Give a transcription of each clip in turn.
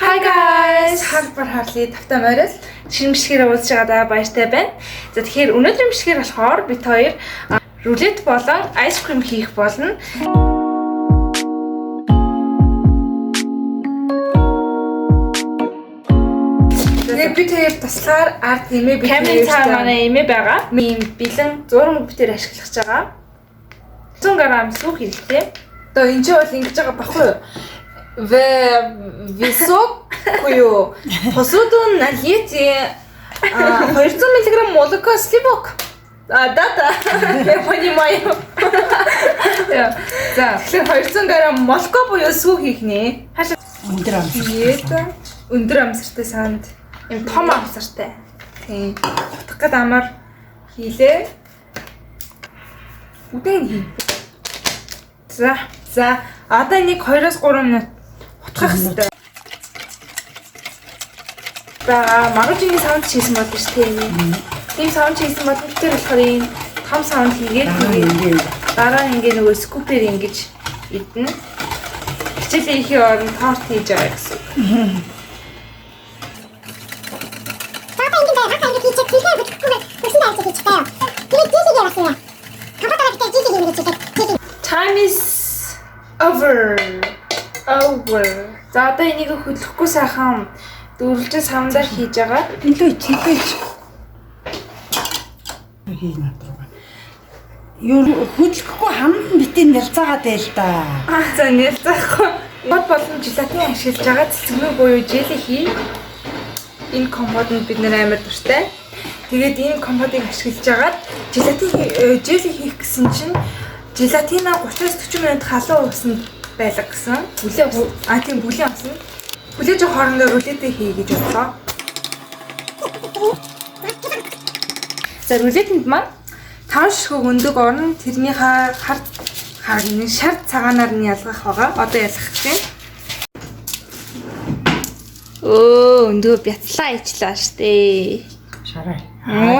Hi guys! Харбар харлын тавтай морил шинэ бичлэгээр уулзж байгаадаа баяртай байна. За тэгэхээр өнөөдрийн бичлэгээр болохоор бид хоёр рулет болон айс крим хийх болно. Тэгээд бид хоёр таслахаар арт нэмээ бид камерын цаана манай нэмээ байгаа. Ийм бэлэн зураг бид хоёр ашиглаж байгаа. 100 г сүүх хэрэгтэй. Одоо энэ ч бол ингэж байгаа баггүй юу? Высокую посуду налейте 200 мг молока сливок. Да. Я понимаю. За, тэгэхээр 200 г молоко буюу сүү хийх нэ. Өндөр амсартай. Өндөр амсартай санд. Им том амсартай. Тийм. Утгах гээд амар хийлээ. Үдэн хий. За, одоо нэг 2-3 минут утгах хэрэгтэй. За, магазины саунд хийсэн болно шүү дээ. Тийм саунд хийсэн бол тэр болохоор ийм том саунд хийгээд дараа нь ингээ нөгөө скупер ингэж идэнэ. Хичээлээ ихийн оронд торт хийж байгаа гэсэн. Time is over. За одоо энийг хөдлөхгүй сайхан дөрвөлжин савндаар хийж байгаа. Илүү чипэж. Хий надраа. Юу хөдлөхгүй хамт битэн нэрцаагаад байл да. За нэрцаахгүй. Бод болон желатин ашиглаж байгаа цэцгнүү буюу жели хий. Энэ компотод бид нэр амар дуртай. Тэгээд энэ компотыг ашиглаж агаад жели хийх гэсэн чинь желатина 30-40 минут халуун уусанд байлга гэсэн. Тийм бүлээн авсан. Бүлээн жоо хоорондоо рулетээ хий гэж бодлоо. За рулетэнд маань 5 ширхэг өндөг орно. Тэрнийхээ шар цагаанаар нь ялгах байгаа. Одоо ялгах чинь. Өндөг бяцлаа ичлаа штэ. Шараа.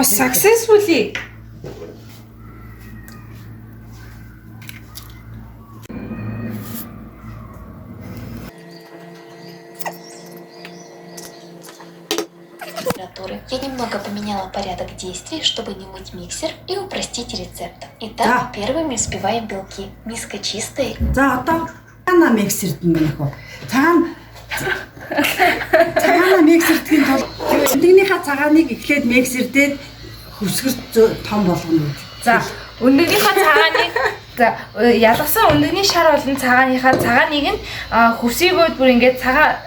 Successfully. Я немного поменяла порядок действий, чтобы не мыть миксер и упростить рецепт. Итак, первыми взбиваем белки. Миска чистая. За одоо цаана миксерд нь гэх үү. Цаана миксердгийн тул өндөгнийхээ цагааныг эхлээд миксердээд хөсгөр том болгоно. За өндөгнийхээ цагааныг ялгсан өндөгний шар болон цагааныг нь хөсөөгөөд бүр ингээд цагаан.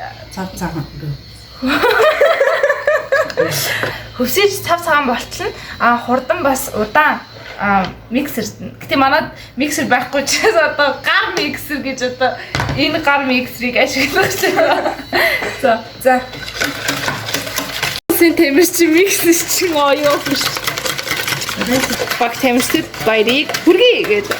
Хөсөж цав цагаан болтол нь хурдан бас удаан миксерт. Гэтэ манад миксер байхгүй ч одоо гар миксер гэж одоо энэ гар миксерийг ашиглах байна. За. Син темирч миксер чинь оёо биш. Баг темирчд баярыг хүргэе гэдэг.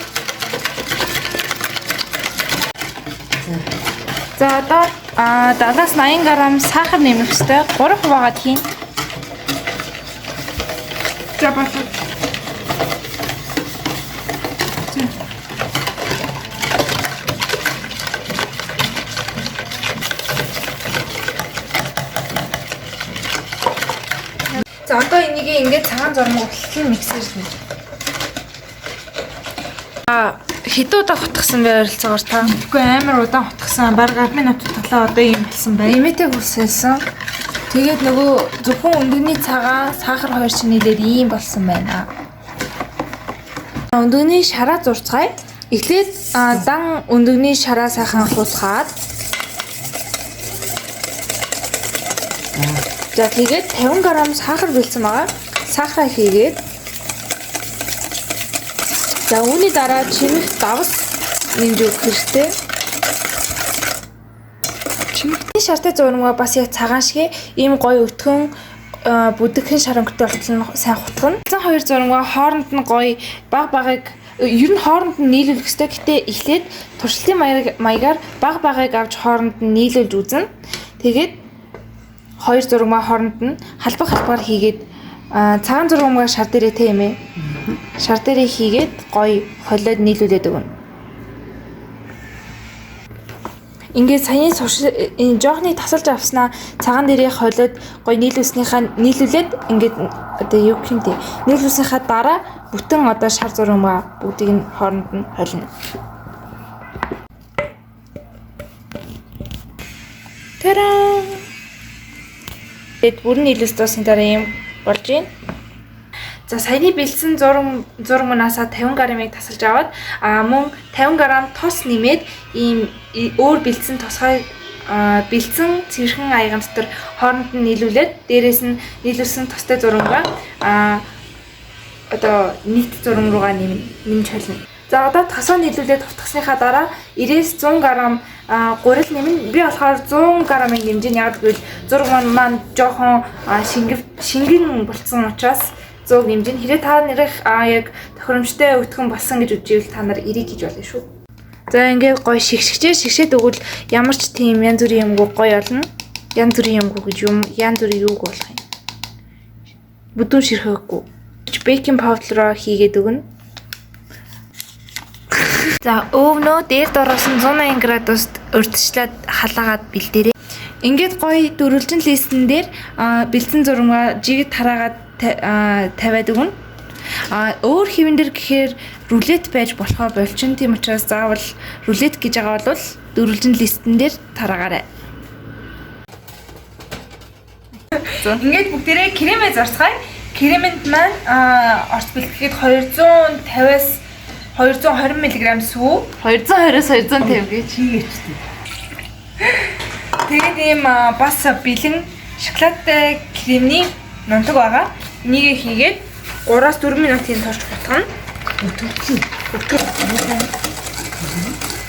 За одоо 70-80 г сахар нэмэх ёстой. 3 хуваагаад хийн. За болов. За одоо энийг ингээд цагаан зурмаг утлын миксерт нь. Хэдэн удаа хутгасан бэ ойролцоогоор та? Үгүй амар удаан хутгасан. Бараг 10 минут хутгалаа одоо ийм болсон байна. Имэтэг хүссэн. Тэгээд нөгөө зөвхөн өндөгний цагаан, сахар хоёр чинь нийлээд ийм болсон байна. Өндөгний шараа зурцгаая. Эхлээд дан өндөгний шараа сайхан хулгаад. За тэгээд 50 г сахар бэлдсэн байгаа. Сахараа хийгээд за үүний дараа чимэх давс нэмж өгөх хэрэгтэй. Чимэхний шартай зурмаа бас яг цагаан шиг ийм гоё өтгөн бүдгхэн шар өнгөтэй болтол нь сайн хутгана. Цан хоёр зурмаа хооронд нь гоё баг ер нь хооронд нь нийлүүлэх хэрэгтэй. Гэтэ эхлээд туршилтын маягаар багыг авч хооронд нь нийлүүлж үзнэ. Тэгээд хоёр зурмаа хооронд нь халбар хийгээд цагаан зурмаа шар дээрээ тийм ээ. Шар дээрээ хийгээд гоё холиод нийлүүлээд өгнө. Ингээд саяны энэ жоохны тасалж авснаа цагаан дээрээ холиод гоё нийлүүлээд ингээд одоо юу гэх юм те нийлүүлснийхаа дараа бүтэн одоо шар зурмаа бүгдийг нь хооронд нь холино. Тараа. Эд бүрэн нийлүүлж дуусны дараа юм болж байна. За саяны бэлдсэн зурмаасаа 50 грамыг тасалж аваад мөн 50 грамм тос нэмээд ийм өөр бэлдсэн тосгой бэлдсэн цэвэрхэн аяган дотор хооронд нь нийлүүлээд дээрээс нь нийлүүлсэн тостой зурмгаа одоо нийт зурм руугаа нэмж холино. За одоо тосоо нийлүүлээд утгасныхаа дараа 90-100 грамм гурил нэмнэ. Би болохоор 100 грамыг нэмж ин яг гэвэл зурм маань жоохон шингэн болцсон учраас 100 нэмжин хэрэг та нарыг яг тохиромжтой өвтгөн болсон гэж үзвэл та нар эрийг хийж болно шүү. За ингээд гоё шигшээд өгвөл ямар ч тийм янз бүрийн юмгүй гоё олно. Янз бүрийн юмгүй гэж янз бүрийн юуг болох юм. Бүдүүн ширхээгүй. Бейкинг паудероо хийгээд өгнө. За өвнөө дээр дороосон 180 градуст урьдчилаад халаагаад бэлдээрэй. Ингээд гоё дөрвөлжин листэн дээр бэлдсэн зурмаа жигэд тараагаад тавиад өгнө. Өөр хэвэн дээр гэхээр рулет байж болохоо болчин. Тийм учраас заавал рулет гэж байгаа бол дөрвөлжин листэн дээр тараагаарай. Ингээд бүгдээрээ кремээ зарцгаая. Кремэнд маань орц бэлтгэхэд 250-аас 220 мг сүү, 220-аас 250 гэж хийгээчтэй. Тэгээд ийм бас бэлэн шоколадтай кремний нунтаг байгаа. Энийг хийгээд 3-аас 4 минутын турш бутгана.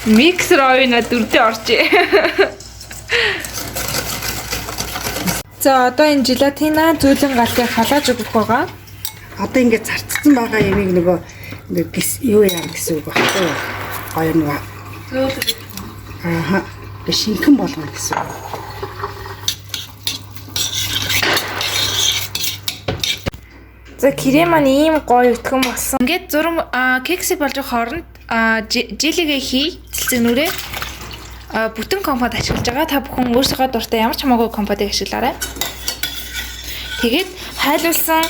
Миксер овна дөрөвдөө орчээ. За одоо энэ желатина зөөлөн галтыг халааж өгөх байгаа. Одоо ингээд зарцсан байгаа ямиг нөгөө юу яа гэсэн үг багтаа. Гоё нөгөө зөөлөн шинхэн болгоно гэсэн үг. За крем маань ийм гоё өтгөн болсон. Ингээд зурм кексийг болж хооронд желигээ хий цэлцэгнүүрээ бүтэн компот ашиглаж байгаа. Та бүхэн өөрсдөө дуртай ямар ч хамаагүй компотыг ашиглаарай. Тэгээд хайлуулсан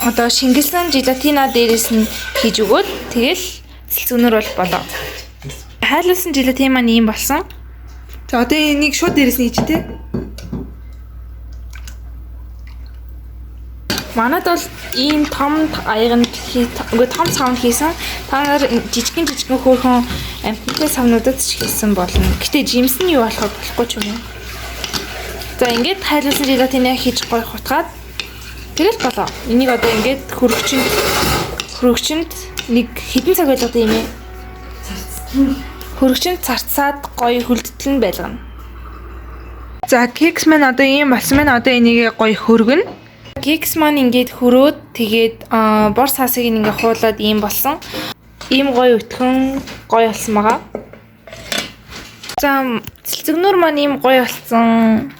одоо шингэлсэн желатина дээрээс нь хийж өгөөд тэгэл цэлцэгнүүр бол болоо. Хайлуулсан желатин маань ийм болсон. За одоо энийг шууд дээрээс нь хийжтэй. Манайд бол ийм том аяганд үгүй том савнд хийсэн. Та нар жижигэн хөөрхөн амттай савнуудад ч хийсэн болно. Гэтэ жимс нь юу болохоо болохгүй ч юм уу. За ингээд хайлуулсан желатиныг хийж гоё хутгаад тэгэл болоо. Энийг одоо ингээд хөрөгчөнд нэг хэдэн цаг байлгадаг юм ээ. Хөрөгчөнд царцаад гоё хүлдэтгэн байлгана. За кекс маань одоо ийм болсон байна. Одоо энийг гоё хөргөнө. Кекс маань ингээд хөрөөд тэгээд бор саасыг ингээд хуулаад ийм болсон. Ийм гоё өтгөн гоё болсон байгаа. За цэлцэгнүүр маань ийм гоё болсон.